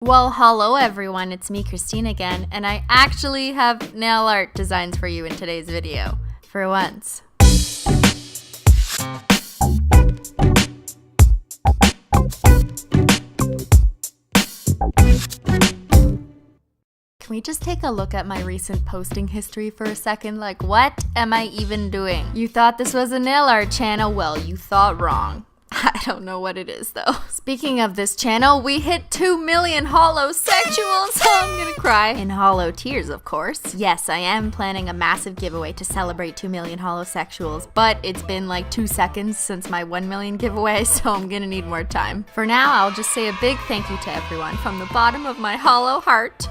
Well, hello everyone, it's me, Christine again, and I actually have nail art designs for you in today's video. For once. Can we just take a look at my recent posting history for a second? Like, what am I even doing? You thought this was a nail art channel? Well, you thought wrong. I don't know what it is though. Speaking of this channel, we hit 2 million holosexuals. I'm gonna cry. In hollow tears, of course. Yes, I am planning a massive giveaway to celebrate 2 million holosexuals, but it's been like 2 seconds since my 1 million giveaway, so I'm gonna need more time. For now, I'll just say a big thank you to everyone from the bottom of my hollow heart.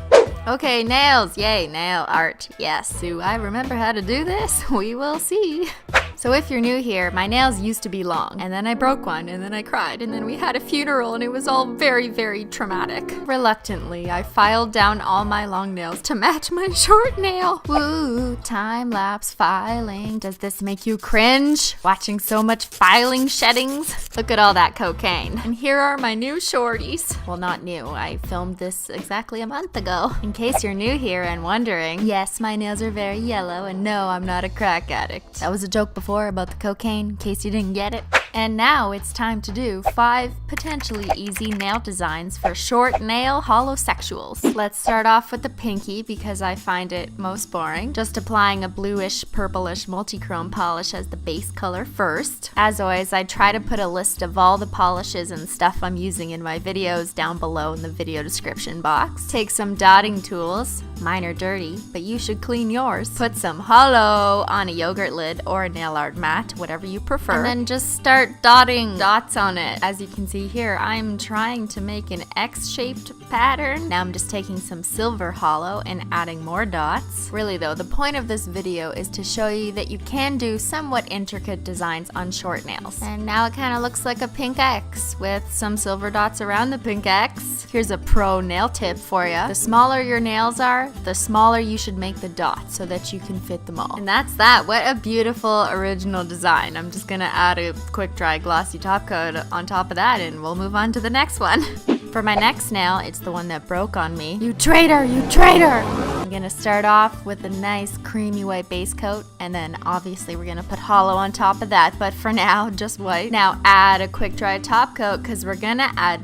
Okay, nails. Yay, nail art. Yes, do I remember how to do this? We will see. So if you're new here, my nails used to be long, and then I broke one, and then I cried, and then we had a funeral, and it was all very, very traumatic. Reluctantly, I filed down all my long nails to match my short nail. Woo, time-lapse filing. Does this make you cringe? Watching so much filing sheddings? Look at all that cocaine. And here are my new shorties. Well, not new. I filmed this exactly a month ago. In case you're new here and wondering, yes, my nails are very yellow, and no, I'm not a crack addict. That was a joke before about the cocaine, in case you didn't get it. And now it's time to do 5 potentially easy nail designs for short nail holosexuals. Let's start off with the pinky because I find it most boring. Just applying a bluish, purplish multi-chrome polish as the base color first. As always, I try to put a list of all the polishes and stuff I'm using in my videos down below in the video description box. Take some dotting tools. Mine are dirty, but you should clean yours. Put some holo on a yogurt lid or a nail art mat, whatever you prefer. And then just start dotting dots on it. As you can see here, I'm trying to make an X-shaped pattern. Now I'm just taking some silver holo and adding more dots. Really though, the point of this video is to show you that you can do somewhat intricate designs on short nails. And now it kind of looks like a pink X with some silver dots around the pink X. Here's a pro nail tip for you. The smaller your nails are, the smaller you should make the dots so that you can fit them all. And that's that. What a beautiful original design. I'm just gonna add a quick dry glossy top coat on top of that and we'll move on to the next one. For my next nail, it's the one that broke on me. You traitor! You traitor! I'm gonna start off with a nice creamy white base coat, and then obviously we're gonna put holo on top of that, but for now, just white. Now add a quick dry top coat, because we're gonna add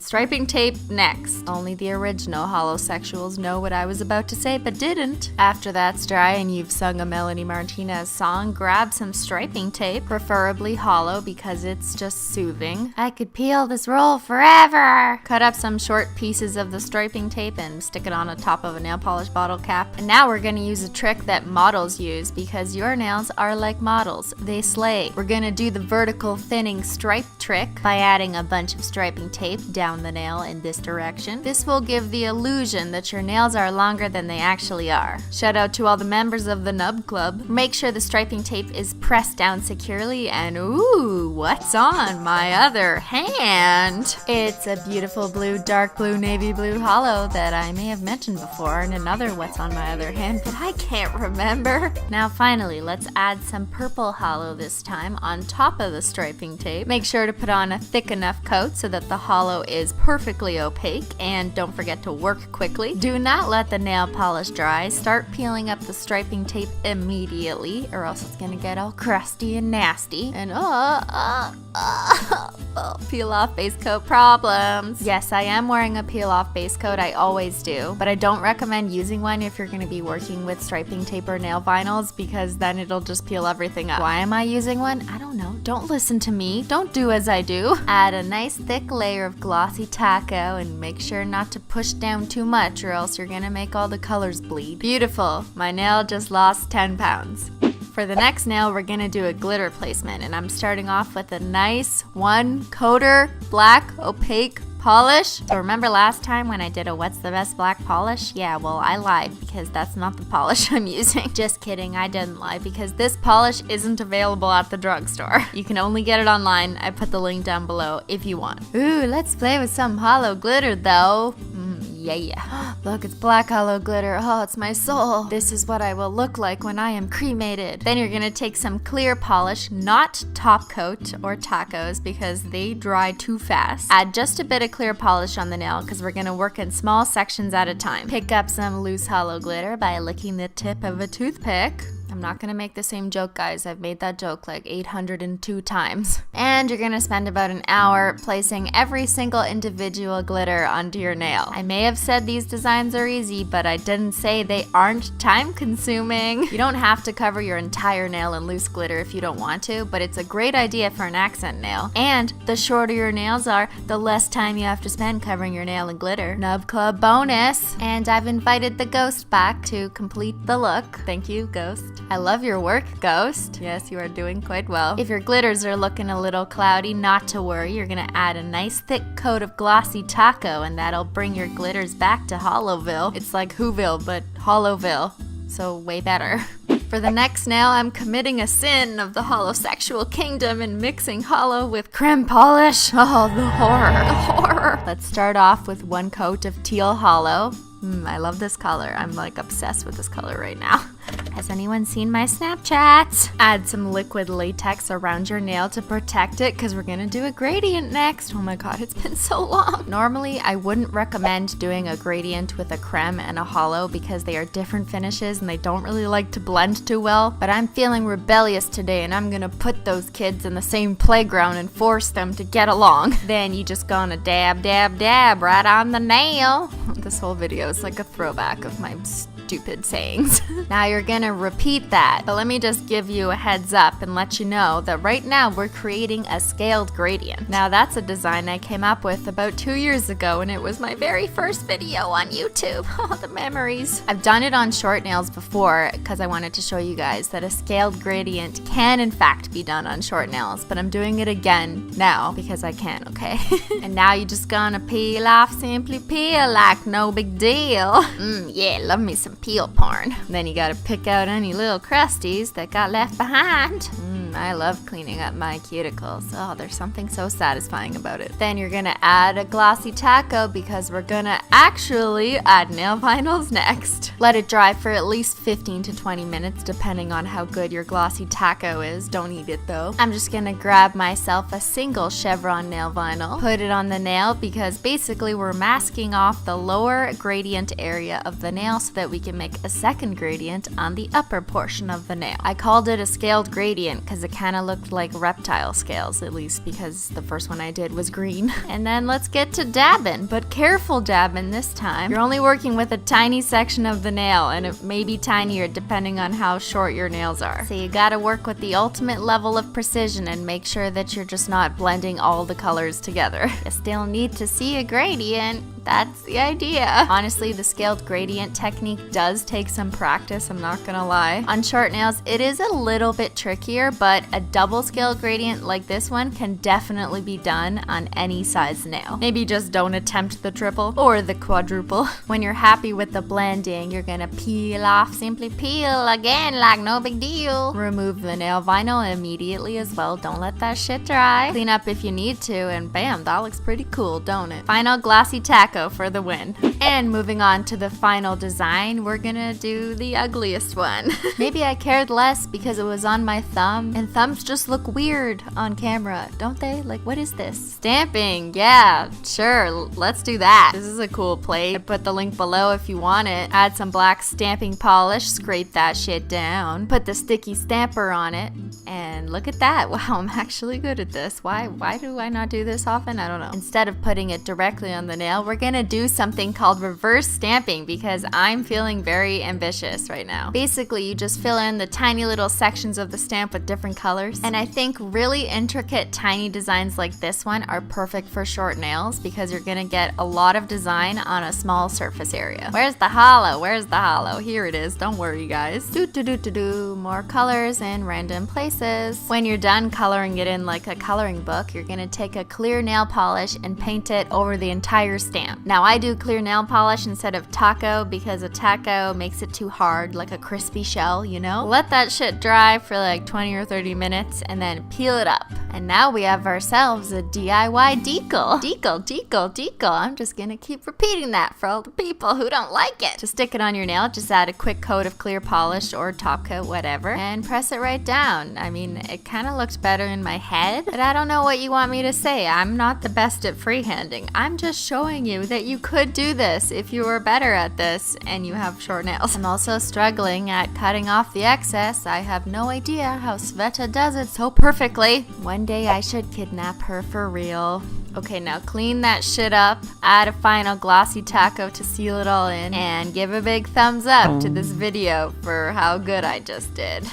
striping tape next. Only the original holosexuals know what I was about to say, but didn't. After that's dry and you've sung a Melanie Martinez song, grab some striping tape, preferably holo, because it's just soothing. I could peel this roll forever! Cut up some short pieces of the striping tape and stick it on the top of a nail polish bottle cap. And now we're gonna use a trick that models use because your nails are like models. They slay. We're gonna do the vertical thinning stripe trick by adding a bunch of striping tape down the nail in this direction. This will give the illusion that your nails are longer than they actually are. Shout out to all the members of the Nub Club. Make sure the striping tape is pressed down securely and ooh, what's on my other hand? It's a beautiful blue, dark blue, navy blue holo that I may have mentioned before in another what's on my other hand, but I can't remember. Now finally, let's add some purple holo this time on top of the striping tape. Make sure to put on a thick enough coat so that the holo is perfectly opaque, and don't forget to work quickly. Do not let the nail polish dry. Start peeling up the striping tape immediately or else it's gonna get all crusty and nasty. And peel off base coat problems. Yes, I am wearing a peel off base coat, I always do, but I don't recommend using one if you're going to be working with striping tape or nail vinyls because then it'll just peel everything up. Why am I using one? I don't know. Don't listen to me. Don't do as I do. Add a nice thick layer of glossy taco and make sure not to push down too much or else you're going to make all the colors bleed. Beautiful. My nail just lost 10 pounds. For the next nail, we're gonna do a glitter placement, and I'm starting off with a nice 1-coater black opaque polish. So remember last time when I did a what's the best black polish? Yeah, well, I lied because that's not the polish I'm using. Just kidding, I didn't lie because this polish isn't available at the drugstore. You can only get it online. I put the link down below if you want. Ooh, let's play with some holo glitter though. yeah. Look, it's black hollow glitter. Oh, it's my soul. This is what I will look like when I am cremated. Then you're gonna take some clear polish, not top coat or tacos because they dry too fast. Add just a bit of clear polish on the nail because we're gonna work in small sections at a time. Pick up some loose hollow glitter by licking the tip of a toothpick. I'm not gonna make the same joke, guys. I've made that joke like 802 times. And you're gonna spend about an hour placing every single individual glitter onto your nail. I may have said these designs are easy, but I didn't say they aren't time consuming. You don't have to cover your entire nail in loose glitter if you don't want to, but it's a great idea for an accent nail. And the shorter your nails are, the less time you have to spend covering your nail in glitter. Nub Club bonus! And I've invited the ghost back to complete the look. Thank you, ghost. I love your work, Ghost. Yes, you are doing quite well. If your glitters are looking a little cloudy, not to worry. You're gonna add a nice thick coat of glossy taco and that'll bring your glitters back to Hollowville. It's like Whoville, but Hollowville. So way better. For the next nail, I'm committing a sin of the holosexual kingdom and mixing hollow with creme polish. Oh, the horror, the horror. Let's start off with one coat of teal hollow. I love this color. I'm like obsessed with this color right now. Has anyone seen my Snapchat? Add some liquid latex around your nail to protect it because we're gonna do a gradient next. Oh my god, it's been so long. Normally, I wouldn't recommend doing a gradient with a creme and a hollow because they are different finishes and they don't really like to blend too well. But I'm feeling rebellious today and I'm gonna put those kids in the same playground and force them to get along. Then you just gonna dab, dab, dab right on the nail. This whole video is like a throwback of my stupid sayings. Now you're gonna repeat that, but let me just give you a heads up and let you know that right now we're creating a scaled gradient. Now that's a design I came up with about 2 years ago and it was my very first video on YouTube. Oh, the memories. I've done it on short nails before because I wanted to show you guys that a scaled gradient can in fact be done on short nails, but I'm doing it again now because I can, okay? And now you're just gonna peel off, simply peel like no big deal. Yeah, love me some peel porn. Then you gotta pick out any little crusties that got left behind. I love cleaning up my cuticles. Oh, there's something so satisfying about it. Then you're gonna add a glossy taco because we're gonna actually add nail vinyls next. Let it dry for at least 15 to 20 minutes depending on how good your glossy taco is. Don't eat it though. I'm just gonna grab myself a single chevron nail vinyl, put it on the nail because basically we're masking off the lower gradient area of the nail so that we can make a second gradient on the upper portion of the nail. I called it a scaled gradient because it kind of looked like reptile scales, at least because the first one I did was green. And then let's get to dabbing, but careful dabbing this time. You're only working with a tiny section of the nail and it may be tinier depending on how short your nails are. So you gotta work with the ultimate level of precision and make sure that you're just not blending all the colors together. You still need to see a gradient. That's the idea. Honestly, the scaled gradient technique does take some practice, I'm not gonna lie. On short nails, it is a little bit trickier, but a double scaled gradient like this one can definitely be done on any size nail. Maybe just don't attempt the triple or the quadruple. When you're happy with the blending, you're gonna peel off, simply peel again like no big deal. Remove the nail vinyl immediately as well. Don't let that shit dry. Clean up if you need to, and bam, that looks pretty cool, don't it? Final glossy taco for the win. And moving on to the final design, we're gonna do the ugliest one. Maybe I cared less because it was on my thumb, and thumbs just look weird on camera, don't they? Like, what is this? Stamping, yeah, sure, let's do that. This is a cool plate. I put the link below if you want it. Add some black stamping polish, scrape that shit down, put the sticky stamper on it, and look at that. Wow, I'm actually good at this. Why do I not do this often? I don't know. Instead of putting it directly on the nail, we're gonna do something called reverse stamping because I'm feeling very ambitious right now. Basically, you just fill in the tiny little sections of the stamp with different colors. And I think really intricate tiny designs like this one are perfect for short nails because you're gonna get a lot of design on a small surface area. Where's the hollow? Where's the hollow? Here it is. Don't worry, guys. More colors in random places. When you're done coloring it in like a coloring book, you're gonna take a clear nail polish and paint it over the entire stamp. Now I do clear nail polish instead of taco because a taco makes it too hard, like a crispy shell, you know? Let that shit dry for like 20 or 30 minutes and then peel it up. And now we have ourselves a DIY decal. Decal. I'm just gonna keep repeating that for all the people who don't like it. To stick it on your nail, just add a quick coat of clear polish or top coat, whatever, and press it right down. I mean, it kind of looked better in my head, but I don't know what you want me to say. I'm not the best at freehanding. I'm just showing you that you could do this if you were better at this and you have short nails. I'm also struggling at cutting off the excess. I have no idea how Sveta does it so perfectly. One day I should kidnap her for real. Okay, now clean that shit up, add a final glossy taco to seal it all in, and give a big thumbs up to this video for how good I just did.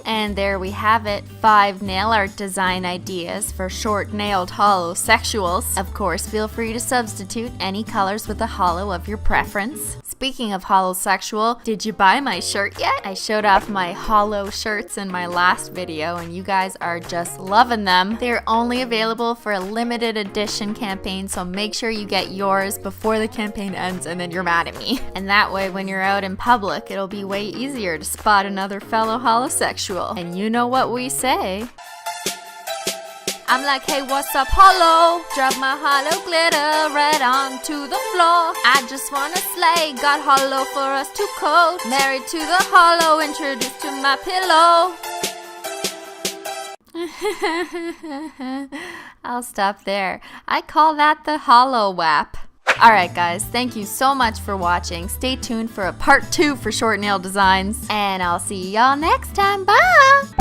And there we have it, 5 nail art design ideas for short-nailed holosexuals. Of course, feel free to substitute any colors with a holo of your preference. Speaking of holosexual, did you buy my shirt yet? I showed off my holo shirts in my last video and you guys are just loving them. They're only available for a limited edition campaign, so make sure you get yours before the campaign ends and then you're mad at me. And that way when you're out in public, it'll be way easier to spot another fellow holosexual. And you know what we say. I'm like, hey, what's up, holo? Drop my holo glitter right onto the floor. I just wanna slay, got holo for us to coat. Married to the holo, introduced to my pillow. I'll stop there. I call that the holo wap. Alright guys, thank you so much for watching. Stay tuned for a part 2 for short nail designs. And I'll see y'all next time. Bye!